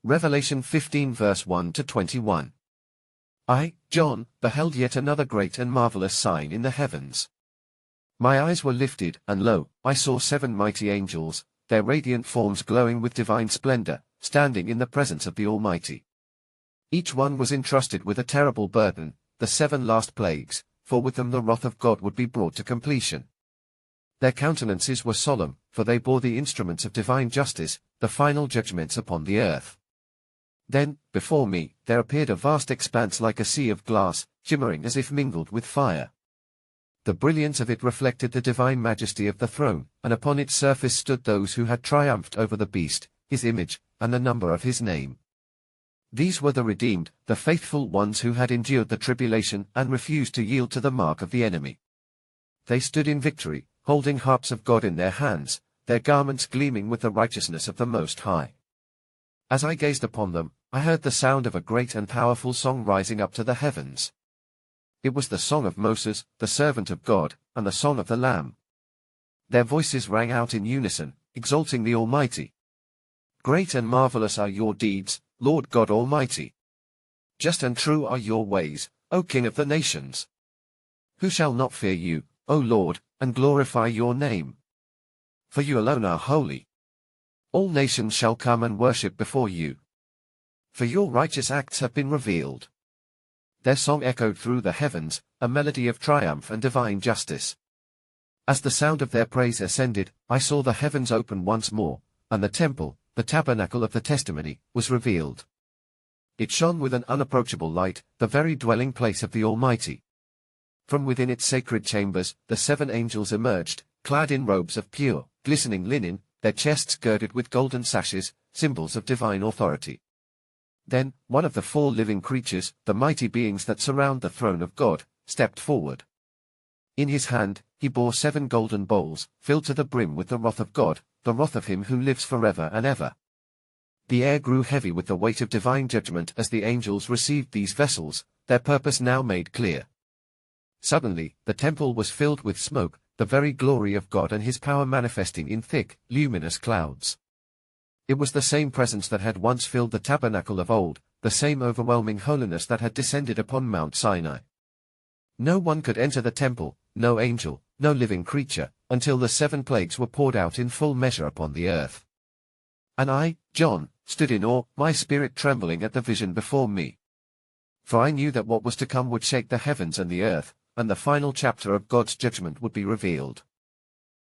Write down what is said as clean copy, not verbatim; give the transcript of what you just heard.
Revelation 15 verse 1 to 21. I, John, beheld yet another great and marvelous sign in the heavens. My eyes were lifted, and lo, I saw 7 mighty angels, their radiant forms glowing with divine splendor, standing in the presence of the Almighty. Each one was entrusted with a terrible burden, the 7 last plagues, for with them the wrath of God would be brought to completion. Their countenances were solemn, for they bore the instruments of divine justice, the final judgments upon the earth. Then, before me, there appeared a vast expanse like a sea of glass, shimmering as if mingled with fire. The brilliance of it reflected the divine majesty of the throne, and upon its surface stood those who had triumphed over the beast, his image, and the number of his name. These were the redeemed, the faithful ones who had endured the tribulation and refused to yield to the mark of the enemy. They stood in victory, holding harps of God in their hands, their garments gleaming with the righteousness of the Most High. As I gazed upon them, I heard the sound of a great and powerful song rising up to the heavens. It was the song of Moses, the servant of God, and the song of the Lamb. Their voices rang out in unison, exalting the Almighty. Great and marvelous are your deeds, Lord God Almighty. Just and true are your ways, O King of the nations. Who shall not fear you, O Lord, and glorify your name? For you alone are holy. All nations shall come and worship before you. For your righteous acts have been revealed. Their song echoed through the heavens, a melody of triumph and divine justice. As the sound of their praise ascended, I saw the heavens open once more, and the temple, the tabernacle of the testimony, was revealed. It shone with an unapproachable light, the very dwelling place of the Almighty. From within its sacred chambers, the 7 angels emerged, clad in robes of pure, glistening linen, their chests girded with golden sashes, symbols of divine authority. Then, one of the 4 living creatures, the mighty beings that surround the throne of God, stepped forward. In his hand, he bore 7 golden bowls, filled to the brim with the wrath of God, the wrath of him who lives forever and ever. The air grew heavy with the weight of divine judgment as the angels received these vessels, their purpose now made clear. Suddenly, the temple was filled with smoke, the very glory of God and his power manifesting in thick, luminous clouds. It was the same presence that had once filled the tabernacle of old, the same overwhelming holiness that had descended upon Mount Sinai. No one could enter the temple, no angel, no living creature, until the 7 plagues were poured out in full measure upon the earth. And I, John, stood in awe, my spirit trembling at the vision before me. For I knew that what was to come would shake the heavens and the earth, and the final chapter of God's judgment would be revealed.